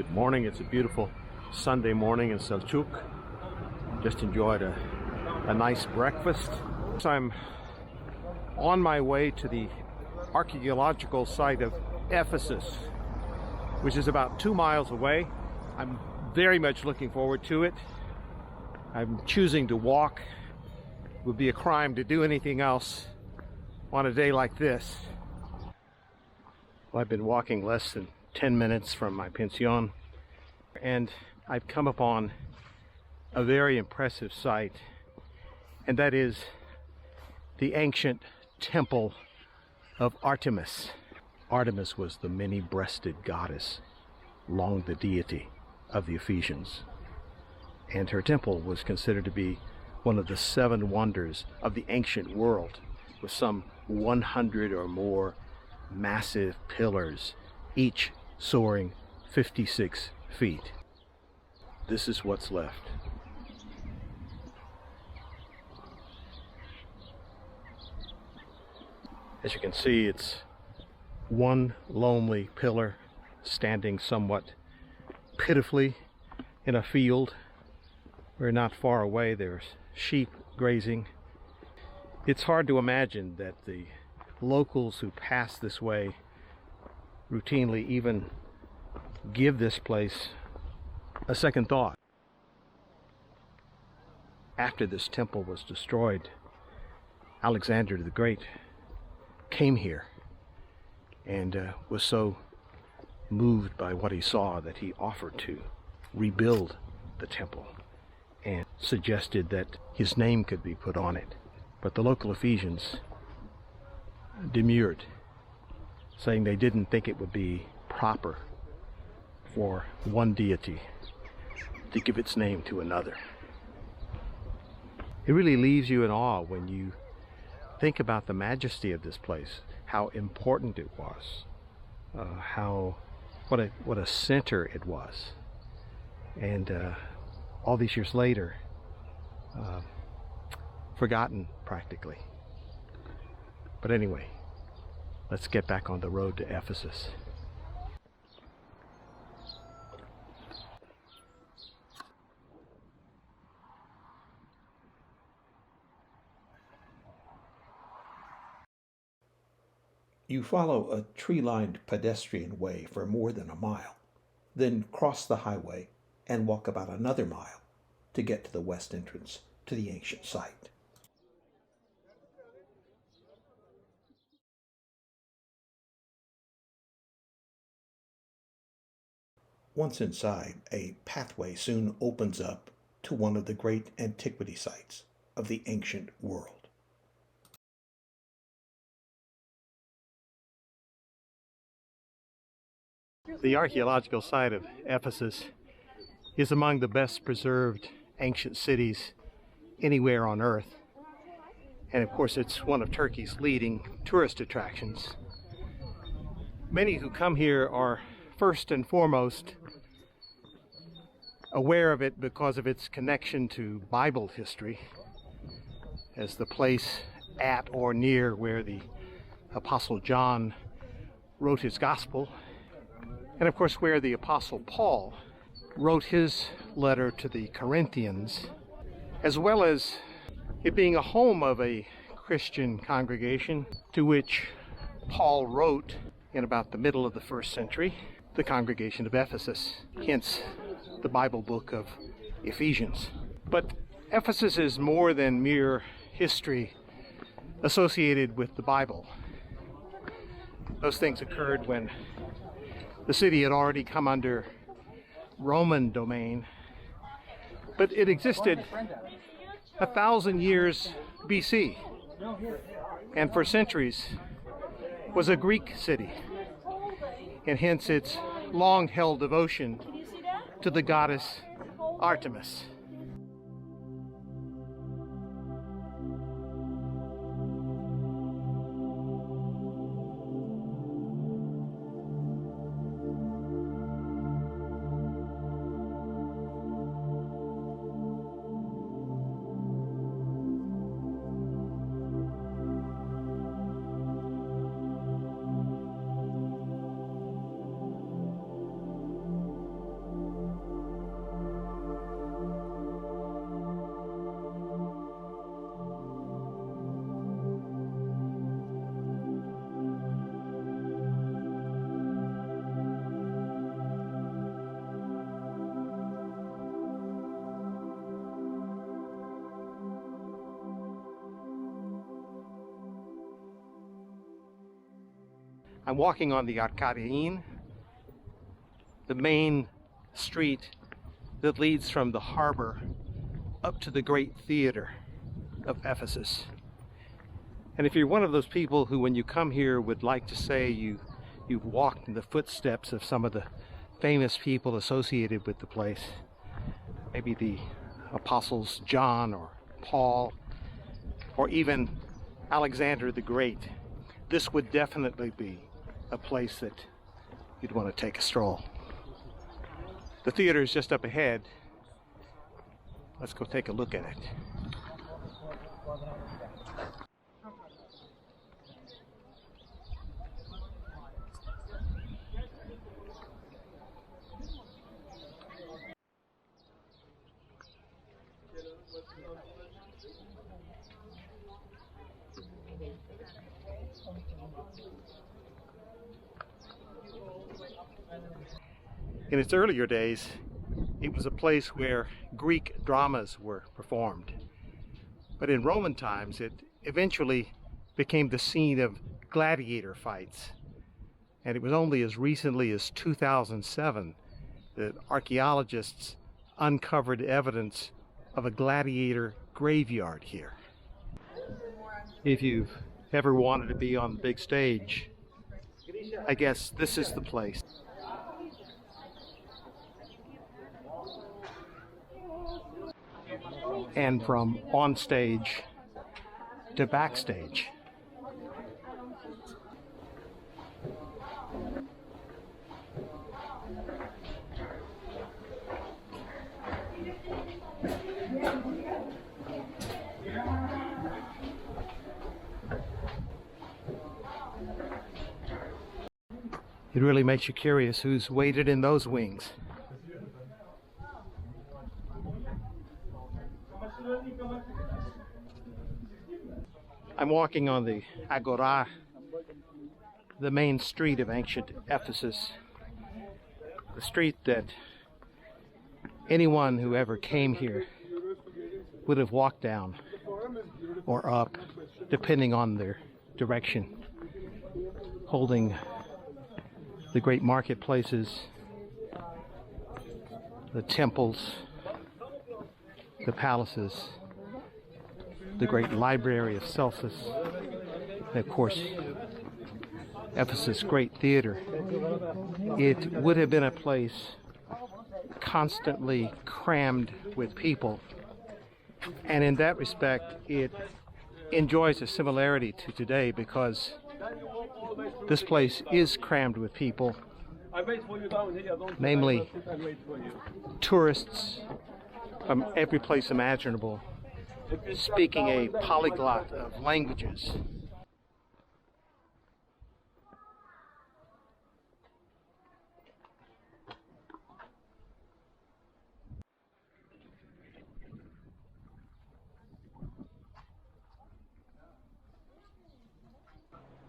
Good morning. It's a beautiful Sunday morning in Celsus. Just enjoyed a nice breakfast. So I'm on my way to the archaeological site of Ephesus, which is about 2 miles away. I'm very much looking forward to it. I'm choosing to walk. It would be a crime to do anything else on a day like this. Well, I've been walking less than 10 minutes from my pension, and I've come upon a very impressive sight, and that is the ancient Temple of Artemis. Artemis was the many-breasted goddess, long the deity of the Ephesians, and her temple was considered to be one of the 7 wonders of the ancient world, with some 100 or more massive pillars, each soaring 56 feet. This is what's left. As you can see, it's one lonely pillar standing somewhat pitifully in a field where not far away there's sheep grazing. It's hard to imagine that the locals who pass this way routinely even give this place a second thought. After this temple was destroyed, Alexander the Great came here and was so moved by what he saw that he offered to rebuild the temple and suggested that his name could be put on it. But the local Ephesians demurred, saying they didn't think it would be proper for one deity to give its name to another. It really leaves you in awe when you think about the majesty of this place, how important it was, what a center it was, and all these years later, forgotten practically. But anyway, let's get back on the road to Ephesus. You follow a tree-lined pedestrian way for more than a mile, then cross the highway and walk about another mile to get to the west entrance to the ancient site. Once inside, a pathway soon opens up to one of the great antiquity sites of the ancient world. The archaeological site of Ephesus is among the best preserved ancient cities anywhere on Earth. And of course, it's one of Turkey's leading tourist attractions. Many who come here are first and foremost aware of it because of its connection to Bible history, as the place at or near where the Apostle John wrote his gospel, and of course where the Apostle Paul wrote his letter to the Corinthians, as well as it being a home of a Christian congregation to which Paul wrote in about the middle of the 1st century, the congregation of Ephesus, hence the Bible book of Ephesians. But Ephesus is more than mere history associated with the Bible. Those things occurred when the city had already come under Roman domain, but it existed 1,000 years BC, and for centuries was a Greek city, and hence its long-held devotion to the goddess Artemis. I'm walking on the Arcadian, the main street that leads from the harbor up to the great theater of Ephesus. And if you're one of those people who, when you come here, would like to say you've walked in the footsteps of some of the famous people associated with the place, maybe the apostles John or Paul, or even Alexander the Great, this would definitely be a place that you'd want to take a stroll. The theater is just up ahead. Let's go take a look at it. In its earlier days, it was a place where Greek dramas were performed. But in Roman times, it eventually became the scene of gladiator fights. And it was only as recently as 2007 that archaeologists uncovered evidence of a gladiator graveyard here. If you've ever wanted to be on the big stage, I guess this is the place. And from on stage to backstage. It really makes you curious who's waited in those wings. I'm walking on the Agora, the main street of ancient Ephesus, the street that anyone who ever came here would have walked down or up, depending on their direction, holding the great marketplaces, the temples, the palaces, the great library of Celsus, and of course, Ephesus' great theater. It would have been a place constantly crammed with people, and in that respect, it enjoys a similarity to today because this place is crammed with people, namely tourists from every place imaginable, speaking a polyglot of languages.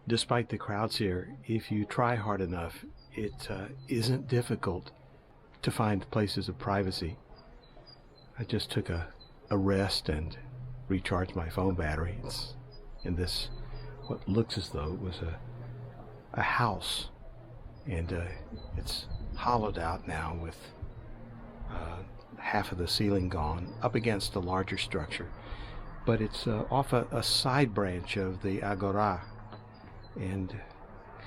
Despite the crowds here, if you try hard enough, it isn't difficult to find places of privacy. I just took a rest and recharged my phone battery. It's in this, what looks as though it was a house, and it's hollowed out now with half of the ceiling gone, up against a larger structure. But it's off a side branch of the Agora, and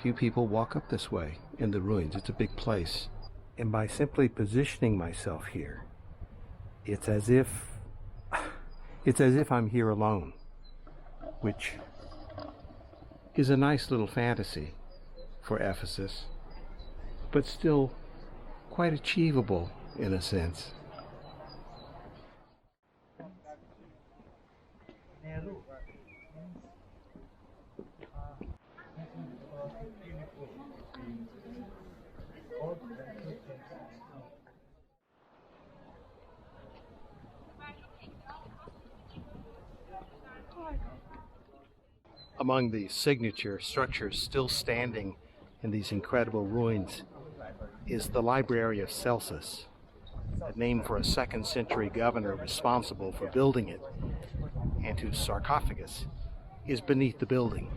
few people walk up this way in the ruins. It's a big place, and by simply positioning myself here, it's as if I'm here alone, which is a nice little fantasy for Ephesus, but still quite achievable in a sense. Among the signature structures still standing in these incredible ruins is the Library of Celsus, a name for a 2nd century governor responsible for building it, and whose sarcophagus is beneath the building.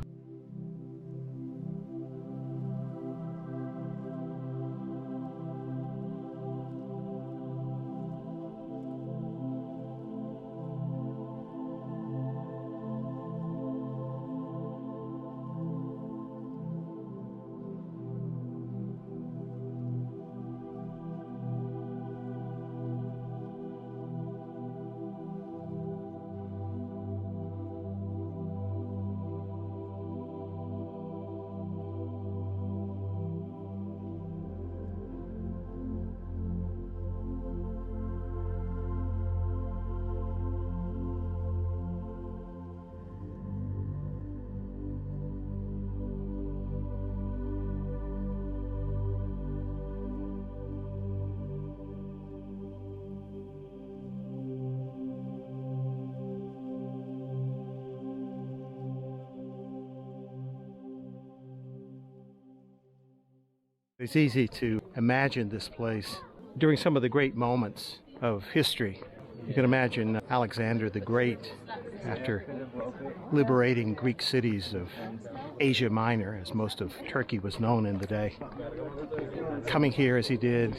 It's easy to imagine this place during some of the great moments of history. You can imagine Alexander the Great, after liberating Greek cities of Asia Minor, as most of Turkey was known in the day, coming here as he did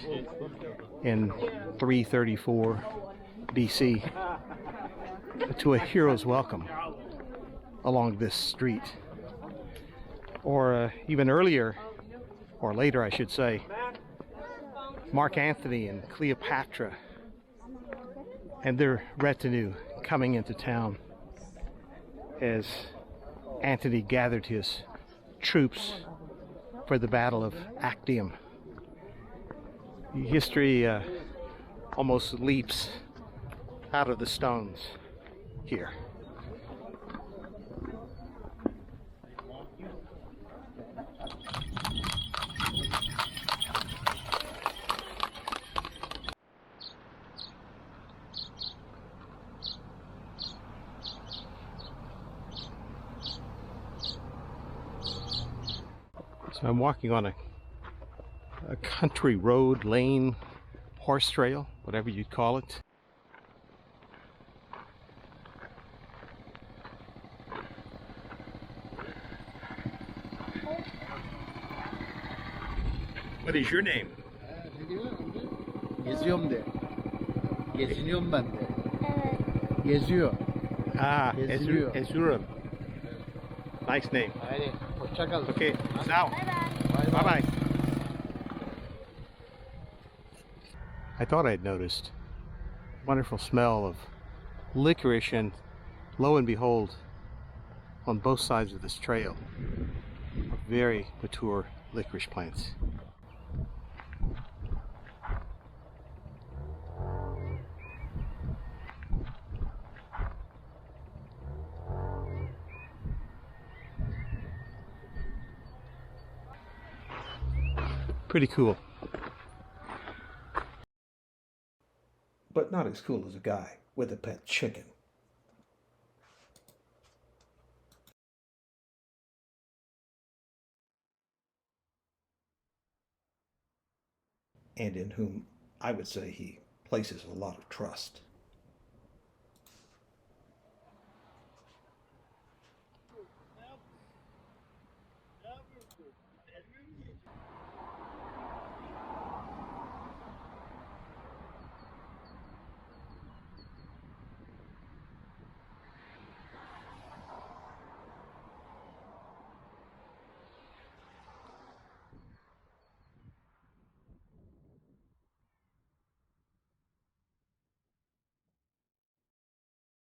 in 334 BC to a hero's welcome along this street. Or even earlier, or later I should say, Mark Antony and Cleopatra and their retinue coming into town as Antony gathered his troops for the Battle of Actium. History almost leaps out of the stones here. So I'm walking on a country road, lane, horse trail, whatever you'd call it. What is your name? Geziyorum de. Geziniyorum ben de. Geziyor. Ah, Geziliyor. Ezurum. Nice name. Hadi hoşça kal. Okay, now. Bye Bye-bye. I thought I had noticed a wonderful smell of licorice, and lo and behold, on both sides of this trail are very mature licorice plants. Pretty cool. But not as cool as a guy with a pet chicken. And in whom I would say he places a lot of trust.